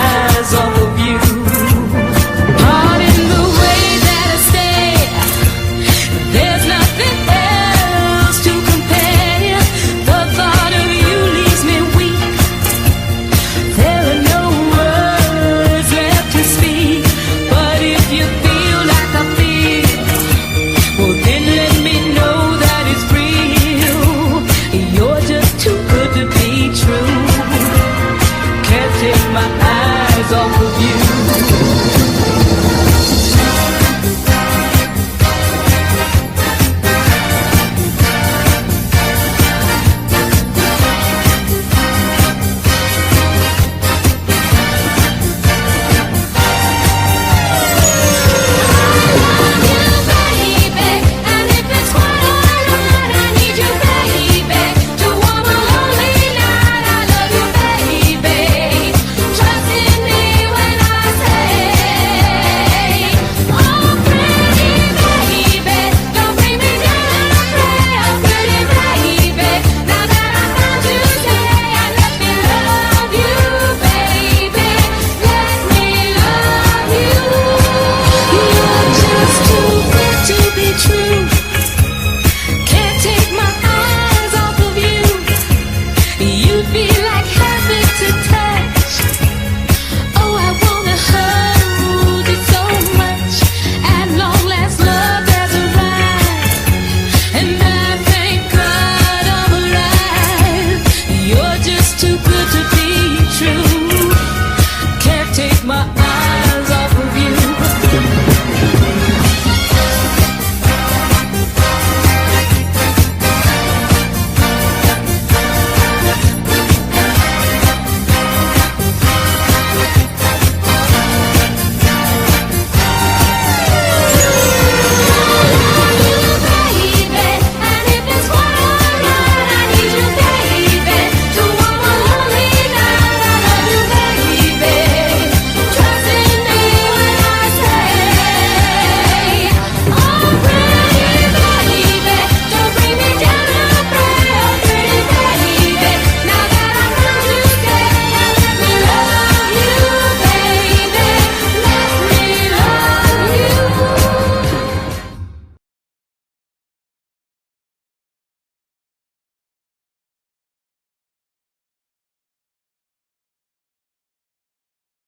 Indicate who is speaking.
Speaker 1: eyes off of you. Heart in the way that I stay, there's nothing else to compare. The thought of you leaves me weak. There are no words left to speak. But if you feel like I feel, well then let me know that it's real. You're just too good to be true. Can't take my eyes off of you.